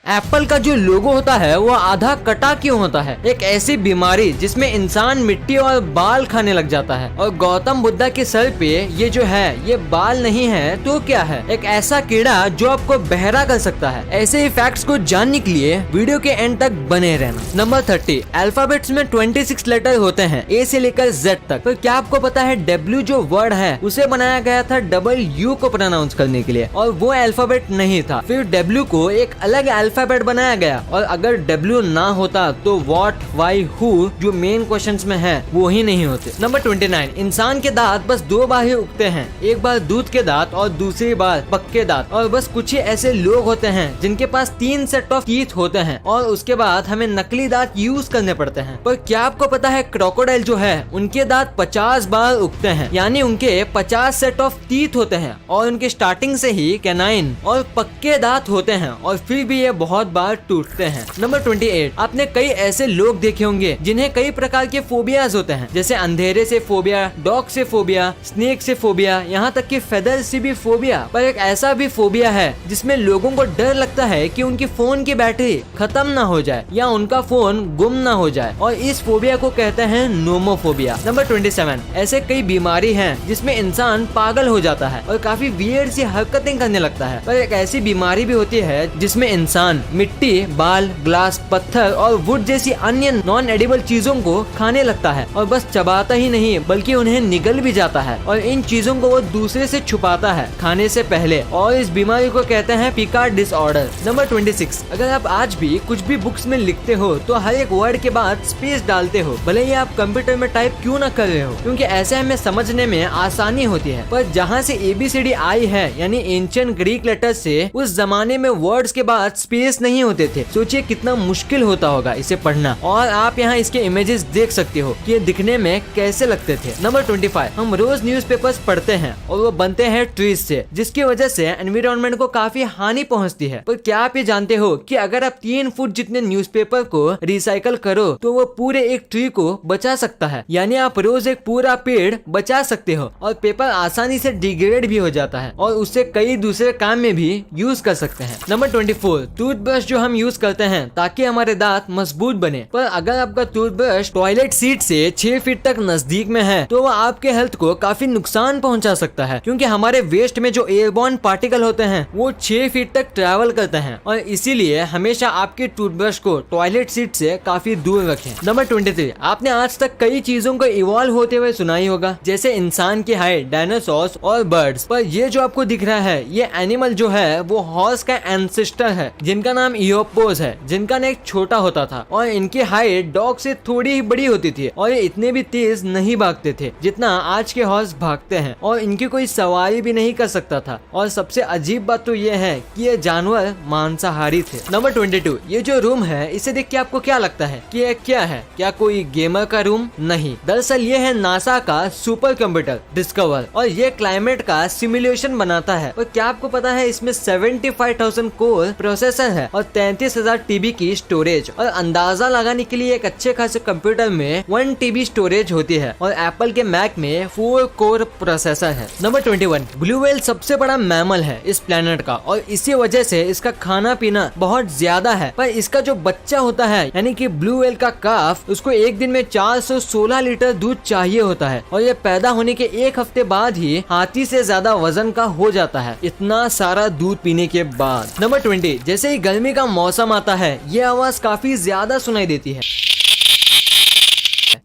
Apple का जो लोगो होता है वो आधा कटा क्यों होता है? एक ऐसी बीमारी जिसमें इंसान मिट्टी और बाल खाने लग जाता है। और गौतम बुद्धा के सर पे ये जो है ये बाल नहीं है तो क्या है? एक ऐसा कीड़ा जो आपको बहरा कर सकता है। ऐसे ही फैक्ट्स को जानने के लिए वीडियो के एंड तक बने रहना। नंबर 30, अल्फाबेट्स में 26 लेटर होते हैं, ए से लेकर जेड तक। तो क्या आपको पता है डब्ल्यू जो वर्ड है उसे बनाया गया था डबल यू को प्रोनाउंस करने के लिए, और वो अल्फाबेट नहीं था। फिर डब्ल्यू को एक अलग अल्फाबेट बनाया गया, और अगर डब्ल्यू ना होता तो व्हाट, व्हाई, हु जो मेन क्वेश्चंस में है वो ही नहीं होते। नंबर 29, इंसान के दांत बस 2 बार ही उगते हैं, एक बार दूध के दांत और दूसरी बार पक्के दांत। और बस कुछ ही ऐसे लोग होते हैं जिनके पास 3 सेट ऑफ टीथ होते हैं, और उसके बाद हमें नकली दांत यूज करने पड़ते हैं। पर क्या आपको पता है क्रोकोडाइल जो है उनके दांत 50 बार उगते हैं, यानी उनके 50 सेट ऑफ टीथ होते हैं, और उनके स्टार्टिंग से ही कैनाइन और पक्के दांत होते हैं, और फिर भी ये बहुत बार टूटते हैं। नंबर 28, आपने कई ऐसे लोग देखे होंगे जिन्हें कई प्रकार के फोबियाज होते हैं, जैसे अंधेरे से फोबिया, डॉग से फोबिया, स्नेक से फोबिया, यहाँ तक कि फेदर से भी फोबिया। पर एक ऐसा भी फोबिया है जिसमें लोगों को डर लगता है कि उनकी फोन की बैटरी खत्म ना हो जाए या उनका फोन गुम ना हो जाए, और इस फोबिया को कहते हैं नोमोफोबिया। नंबर 27, ऐसे कई बीमारी हैं जिसमें इंसान पागल हो जाता है और काफी वियर्ड सी हरकतें करने लगता है। पर एक ऐसी बीमारी भी होती है जिसमें इंसान मिट्टी, बाल, ग्लास, पत्थर और वुड जैसी अन्य नॉन एडिबल चीजों को खाने लगता है, और बस चबाता ही नहीं बल्कि उन्हें निगल भी जाता है, और इन चीजों को वो दूसरे से छुपाता है खाने से पहले, और इस बीमारी को कहते हैं पिकार्ड डिसऑर्डर। नंबर 26, अगर आप आज भी कुछ भी बुक्स में लिखते हो तो हर एक वर्ड के बाद स्पेस डालते हो, भले ही आप कंप्यूटर में टाइप क्यों ना कर रहे हो, क्योंकि ऐसे हमें समझने में आसानी होती है। पर जहाँ से ABCD आई है, यानी एंशिएंट ग्रीक लेटर से, उस जमाने में वर्ड्स के बाद स्पेस नहीं होते थे। सोचिए कितना मुश्किल होता होगा इसे पढ़ना, और आप यहाँ इसके इमेजेस देख सकते हो कि ये दिखने में कैसे लगते थे। नंबर 25, हम रोज न्यूज़पेपर्स पढ़ते हैं और वो बनते हैं ट्रीज से, जिसकी वजह से एनवायरनमेंट को काफी हानि पहुंचती है। पर क्या आप ये जानते हो कि अगर आप 3 फुट जितने न्यूज़पेपर को रिसाइकल करो तो वो पूरे एक ट्री को बचा सकता है, यानी आप रोज एक पूरा पेड़ बचा सकते हो। और पेपर आसानी से डिग्रेड भी हो जाता है और उससे कई दूसरे काम में भी यूज कर सकते हैं। नंबर 24, टूथब्रश जो हम यूज करते हैं ताकि हमारे दांत मजबूत बने, पर अगर आपका टूथब्रश टॉयलेट सीट से 6 फीट तक नजदीक में है तो वो आपके हेल्थ को काफी नुकसान पहुंचा सकता है, क्योंकि हमारे वेस्ट में जो एयरबॉर्न पार्टिकल होते हैं वो 6 फीट तक ट्रैवल करते हैं, और इसीलिए हमेशा आपके टूथब्रश को टॉयलेट सीट से काफी दूर रखें। नंबर 23, आपने आज तक कई चीजों को इवॉल्व होते हुए सुना ही होगा, जैसे इंसान की हाइट, डायनासोर्स और बर्ड्स। पर ये जो आपको दिख रहा है ये एनिमल जो है वो हॉर्स का एंसेस्टर है, जिनका नाम इयोपोस है, जिनका नेक छोटा होता था, और इनकी हाइट डॉग से थोड़ी ही बड़ी होती थी, और ये इतने भी तेज नहीं भागते थे जितना आज के हॉर्स भागते हैं, और इनकी कोई सवारी भी नहीं कर सकता था। और सबसे अजीब बात तो ये है कि ये जानवर मांसाहारी थे। नंबर 22, ये जो रूम है इसे देख के आपको क्या लगता है कि ये क्या है? क्या कोई गेमर का रूम? नहीं, दरअसल ये है नासा का सुपर कंप्यूटर डिस्कवर, और ये क्लाइमेट का सिमुलेशन बनाता है। और क्या आपको पता है इसमें 75,000 कोर प्रोसेसर है और 33,000 TB की स्टोरेज, और अंदाजा लगाने के लिए एक अच्छे खासे कंप्यूटर में 1 TB स्टोरेज होती है, और एप्पल के मैक में 4 कोर प्रोसेसर है। नंबर 21, ब्लू व्हेल सबसे बड़ा मैमल है इस प्लेनेट का, और इसी वजह से इसका खाना पीना बहुत ज्यादा है। पर इसका जो बच्चा होता है यानी कि ब्लू व्हेल का काफ, उसको एक दिन में 416 लीटर दूध चाहिए होता है, और ये पैदा होने के 1 हफ्ते बाद ही हाथी से ज्यादा वजन का हो जाता है, इतना सारा दूध पीने के बाद। नंबर 20, जैसे ही गर्मी का मौसम आता है ये आवाज काफी ज्यादा सुनाई देती है।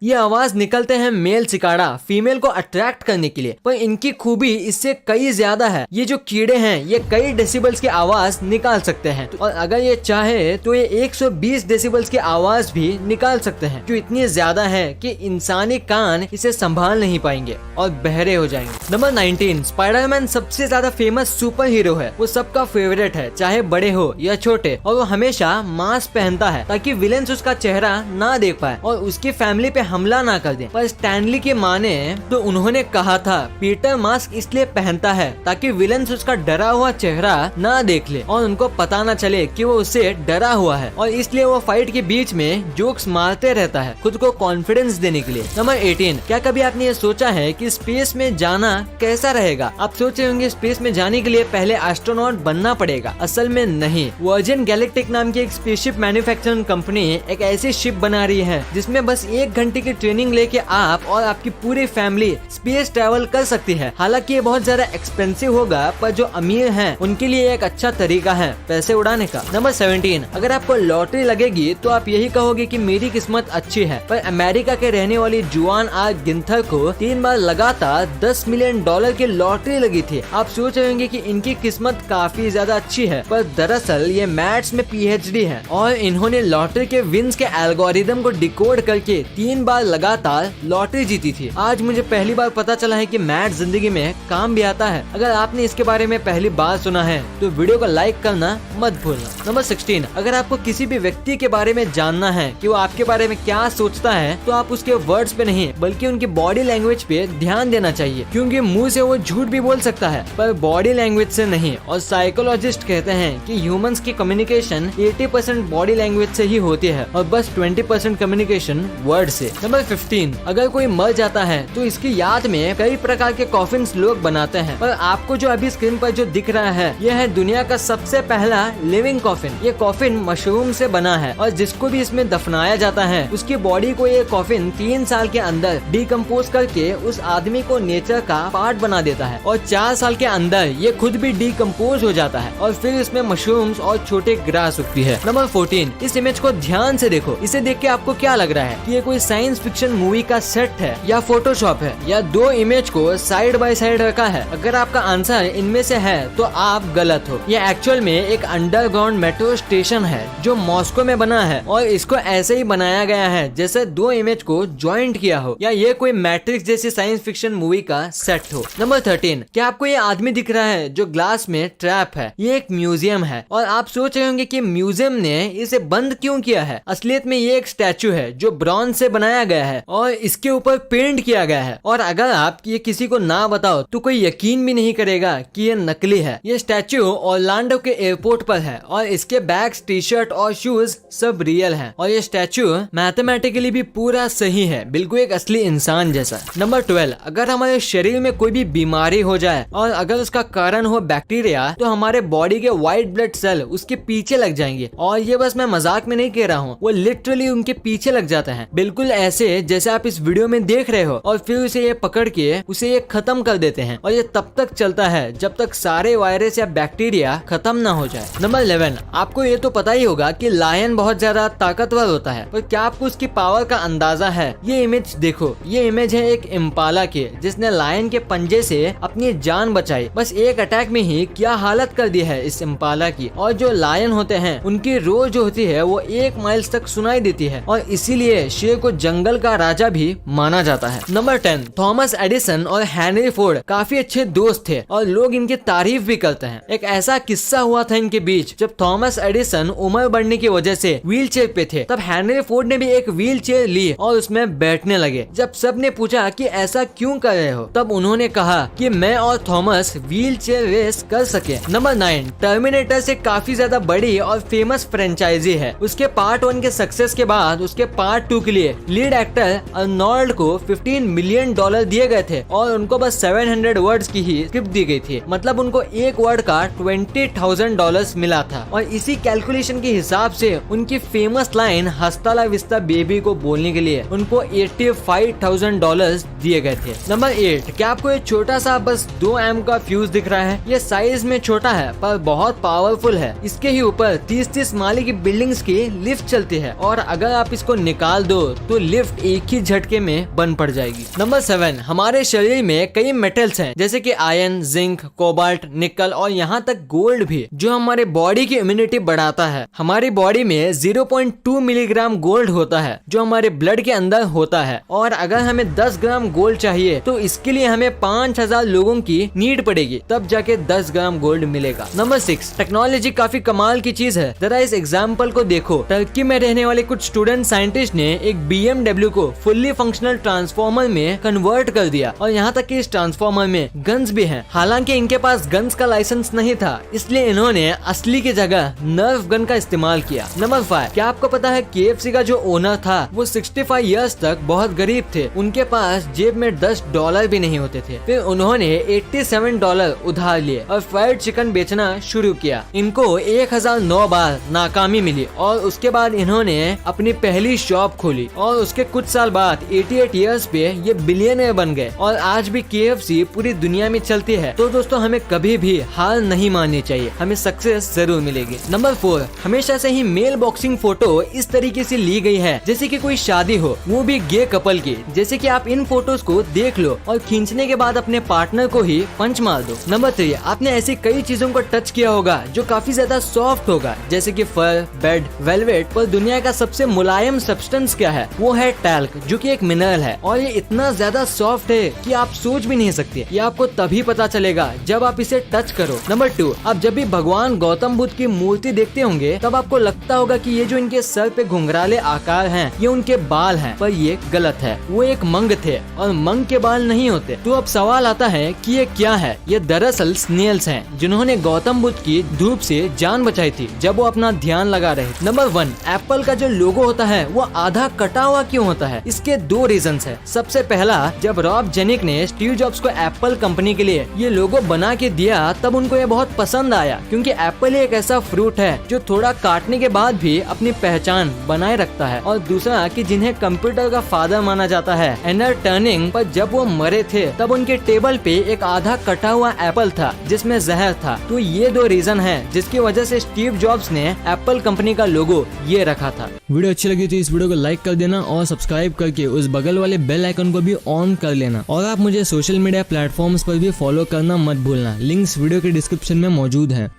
ये आवाज निकलते हैं मेल सिकाड़ा फीमेल को अट्रैक्ट करने के लिए, पर इनकी खूबी इससे कई ज्यादा है। ये जो कीड़े हैं ये कई डेसिबल्स की आवाज निकाल सकते हैं, और अगर ये चाहे तो ये 120 डेसिबल्स की आवाज भी निकाल सकते हैं, जो इतनी ज्यादा है कि इंसानी कान इसे संभाल नहीं पाएंगे और बहरे हो जाएंगे। नंबर 19, स्पाइडरमैन सबसे ज्यादा फेमस सुपर हीरो है, वो सबका फेवरेट है, चाहे बड़े हो या छोटे, और वो हमेशा मास्क पहनता है ताकि विलेंस उसका चेहरा ना देख पाए, और उसकी फैमिली पे हमला ना कर दें। पर स्टैनली के माने तो उन्होंने कहा था पीटर मास्क इसलिए पहनता है ताकि विलन्स उसका डरा हुआ चेहरा ना देख ले और उनको पता ना चले कि वो उससे डरा हुआ है, और इसलिए वो फाइट के बीच में जोक्स मारते रहता है खुद को कॉन्फिडेंस देने के लिए। नंबर 18, क्या कभी आपने ये सोचा है कि स्पेस में जाना कैसा रहेगा? आप सोच रहे होंगे स्पेस में जाने के लिए पहले एस्ट्रोनॉट बनना पड़ेगा। असल में नहीं। वर्जिन गैलेक्टिक नाम की एक स्पेसशिप मैन्युफैक्चरिंग कंपनी एक ऐसी शिप बना रही है जिसमें बस 1 घंटे की ट्रेनिंग लेके आप और आपकी पूरी फैमिली स्पेस ट्रैवल कर सकती है। हालांकि ये बहुत ज्यादा एक्सपेंसिव होगा, पर जो अमीर हैं उनके लिए एक अच्छा तरीका है पैसे उड़ाने का। नंबर 17, अगर आपको लॉटरी लगेगी तो आप यही कहोगे कि मेरी किस्मत अच्छी है। पर अमेरिका के रहने वाली जुआन आर गिंथर को 3 बार लगातार $10 मिलियन की लॉटरी लगी थी। आप सोच रहे होंगे कि इनकी किस्मत काफी ज्यादा अच्छी है, पर दरअसल ये मैथ्स में PhD है और इन्होंने लॉटरी के विन्स के एल्गोरिदम को डिकोड करके 3 बार लगातार लॉटरी जीती थी। आज मुझे पहली बार पता चला है कि मैथ्स जिंदगी में काम भी आता है। अगर आपने इसके बारे में पहली बार सुना है तो वीडियो को लाइक करना मत भूलना। नंबर 16, अगर आपको किसी भी व्यक्ति के बारे में जानना है कि वो आपके बारे में क्या सोचता है तो आप उसके वर्ड्स पे नहीं बल्कि उनकी बॉडी लैंग्वेज पे ध्यान देना चाहिए, क्योंकि मुंह से वो झूठ भी बोल सकता है पर बॉडी लैंग्वेज से नहीं। और साइकोलॉजिस्ट कहते हैं कि ह्यूमंस की कम्युनिकेशन 80% बॉडी लैंग्वेज से ही होती है और बस 20% कम्युनिकेशन वर्ड से। नंबर 15, अगर कोई मर जाता है तो इसकी याद में कई प्रकार के कॉफिन लोग बनाते हैं, पर आपको जो अभी स्क्रीन पर जो दिख रहा है यह है दुनिया का सबसे पहला लिविंग कॉफिन। ये कॉफिन मशरूम से बना है और जिसको भी इसमें दफनाया जाता है उसकी बॉडी को ये कॉफिन 3 साल के अंदर डिकम्पोज करके उस आदमी को नेचर का पार्ट बना देता है और 4 साल के अंदर ये खुद भी डिकम्पोज हो जाता है और फिर इसमें मशरूम्स और छोटे ग्रास उगती है। नंबर 14, इस इमेज को ध्यान से देखो। इसे देख के आपको क्या लग रहा है कि ये कोई साइंस फिक्शन मूवी का सेट है या फोटोशॉप है या 2 इमेज को साइड बाय साइड रखा है? अगर आपका आंसर इनमें से है तो आप गलत हो। ये एक्चुअल में एक अंडरग्राउंड मेट्रो स्टेशन है जो मॉस्को में बना है और इसको ऐसे ही बनाया गया है जैसे 2 इमेज को ज्वाइंट किया हो या ये कोई मैट्रिक्स जैसी साइंस फिक्शन मूवी का सेट हो। नंबर 13, क्या आपको ये आदमी दिख रहा है जो ग्लास में ट्रैप है? ये एक म्यूजियम है और आप सोच रहे होंगे कि म्यूजियम ने इसे बंद क्यों किया है। असलियत में ये एक स्टैचू है जो ब्रॉन्ज से बनाया गया है और इसके ऊपर पेंट किया गया है, और अगर आप ये किसी को ना बताओ तो कोई यकीन भी नहीं करेगा कि ये नकली है। ये स्टैचू ऑरलैंडो के एयरपोर्ट पर है और इसके बैग्स, टी शर्ट और शूज सब रियल हैं और ये स्टैचू मैथमेटिकली भी पूरा सही है, बिल्कुल एक असली इंसान जैसा। नंबर 12, अगर हमारे शरीर में कोई भी बीमारी हो जाए और अगर उसका कारण हो बैक्टीरिया तो हमारे बॉडी के व्हाइट ब्लड सेल उसके पीछे लग जाएंगे, और ये बस मैं मजाक में नहीं कह रहा हूँ, वो लिटरली उनके पीछे लग जाते हैं, बिल्कुल ऐसे जैसे आप इस वीडियो में देख रहे हो, और फिर उसे ये पकड़ के उसे ये खत्म कर देते हैं और ये तब तक चलता है जब तक सारे वायरस या बैक्टीरिया खत्म ना हो जाए। नंबर 11, आपको ये तो पता ही होगा कि लायन बहुत ज्यादा ताकतवर होता है, पर क्या आपको उसकी पावर का अंदाजा है? ये इमेज देखो, ये इमेज है एक इम्पाला की जिसने लायन के पंजे से अपनी जान बचाई। बस एक अटैक में ही क्या हालत कर दी है इस इम्पाला की। और जो लायन होते हैं उनकी रोर जो होती है वो 1 माइल तक सुनाई देती है और इसीलिए शेर को जंगल का राजा भी माना जाता है। नंबर 10, थॉमस एडिसन और हेनरी फोर्ड काफी अच्छे दोस्त थे और लोग इनकी तारीफ भी करते हैं। एक ऐसा किस्सा हुआ था इनके बीच, जब थॉमस एडिसन उम्र बढ़ने की वजह से व्हील चेयर पे थे, तब हेनरी फोर्ड ने भी एक व्हील चेयर ली और उसमें बैठने लगे। जब सब ने पूछा कि ऐसा क्यों कर रहे हो, तब उन्होंने कहा कि मैं और थॉमस व्हील चेयर रेस कर सके। नंबर 9, टर्मिनेटर से काफी ज्यादा बड़ी और फेमस फ्रेंचाइजी है। उसके पार्ट 1 के सक्सेस के बाद उसके पार्ट 2 के लिए लीड एक्टर अर्नोल्ड को $15 मिलियन दिए गए थे और उनको बस 700 वर्ड्स की ही स्क्रिप्ट दी गई थी, मतलब उनको एक वर्ड का $20,000 मिला था। और इसी कैलकुलेशन के हिसाब से उनकी फेमस लाइन हस्ता ला विस्ता बेबी को बोलने के लिए उनको $85,000 दिए गए थे। नंबर 8, क्या आपको ये छोटा सा बस 2 एम का फ्यूज दिख रहा है? ये साइज में छोटा है पर बहुत पावरफुल है। इसके ही ऊपर 30-30 माले की बिल्डिंग्स की लिफ्ट चलती है और अगर आप इसको निकाल दो तो लिफ्ट एक ही झटके में बंद पड़ जाएगी। नंबर 7, हमारे शरीर में कई मेटल्स हैं जैसे कि आयरन, जिंक, कोबाल्ट, निकल और यहाँ तक गोल्ड भी, जो हमारे बॉडी की इम्यूनिटी बढ़ाता है। हमारी बॉडी में 0.2 मिलीग्राम गोल्ड होता है जो हमारे ब्लड के अंदर होता है, और अगर हमें 10 ग्राम गोल्ड चाहिए तो इसके लिए हमें 5000 लोगों की नीड पड़ेगी, तब जाके 10 ग्राम गोल्ड मिलेगा। नंबर 6, टेक्नोलॉजी काफी कमाल की चीज है। जरा इस एग्जाम्पल को देखो। टर्की में रहने वाले कुछ स्टूडेंट साइंटिस्ट ने एक BMW को फुल्ली फंक्शनल ट्रांसफॉर्मर में कन्वर्ट कर दिया और यहाँ तक कि इस ट्रांसफॉर्मर में गन्स भी हैं। हालांकि इनके पास गन्स का लाइसेंस नहीं था, इसलिए इन्होंने असली की जगह नर्फ गन का इस्तेमाल किया। नंबर 5, क्या आपको पता है KFC का जो ओनर था वो 65 इयर्स तक बहुत गरीब थे। उनके पास जेब में $10 भी नहीं होते थे। फिर उन्होंने $87 उधार लिए और फ्राइड चिकन बेचना शुरू किया। इनको 1009 बार नाकामी मिली और उसके बाद इन्होंने अपनी पहली शॉप खोली और उसके कुछ साल बाद 88 इयर्स पे ये बिलियनर बन गए और आज भी KFC पूरी दुनिया में चलती है। तो दोस्तों हमें कभी भी हार नहीं माननी चाहिए, हमें सक्सेस जरूर मिलेगी। नंबर 4, हमेशा से ही मेल बॉक्सिंग फोटो इस तरीके से ली गई है जैसे कि कोई शादी हो, वो भी गे कपल की। जैसे कि आप इन फोटोज को देख लो और खींचने के बाद अपने पार्टनर को ही पंच मार दो। नंबर 3, आपने ऐसी कई चीजों को टच किया होगा जो काफी ज्यादा सॉफ्ट होगा, जैसे कि फर, बेड, वेलवेट। पर दुनिया का सबसे मुलायम सब्सटेंस क्या है? वो है टैल्क, जो कि एक मिनरल है और ये इतना ज्यादा सॉफ्ट है कि आप सोच भी नहीं सकते। ये आपको तभी पता चलेगा जब आप इसे टच करो। नंबर 2, आप जब भी भगवान गौतम बुद्ध की मूर्ति देखते होंगे तब आपको लगता होगा कि ये जो इनके सर पे घुंघराले आकार हैं ये उनके बाल हैं, पर ये गलत है। वो एक मंग थे और मंग के बाल नहीं होते। तो अब सवाल आता है कि ये क्या है? ये दरअसल स्नेल्स हैं जिन्होंने गौतम बुद्ध की धूप से जान बचाई थी जब वो अपना ध्यान लगा रहे। नंबर 1, एप्पल का जो लोगो होता है वो आधा कटा हुआ क्यों होता है? इसके 2 रीजंस है। सबसे पहला, जब रॉब जेनिक ने स्टीव जॉब्स को एप्पल कंपनी के लिए ये लोगो बना के दिया तब उनको ये बहुत पसंद आया, क्योंकि एप्पल एक ऐसा फ्रूट है जो थोड़ा काटने के बाद भी अपनी पहचान बनाए रखता है। और दूसरा कि जिन्हें कंप्यूटर का फादर माना जाता है, एनर टर्निंग, पर जब वो मरे थे तब उनके टेबल पे एक आधा कटा हुआ एप्पल था जिसमें जहर था। तो ये 2 रीजन है जिसकी वजह से स्टीव जॉब्स ने एप्पल कंपनी का लोगो ये रखा था। वीडियो अच्छी लगी तो इस वीडियो को लाइक कर देना और सब्सक्राइब करके उस बगल वाले बेल आइकन को भी ऑन कर लेना। और आप मुझे सोशल मीडिया प्लेटफॉर्म्स पर भी फॉलो करना मत भूलना, लिंक्स वीडियो के डिस्क्रिप्शन में मौजूद है।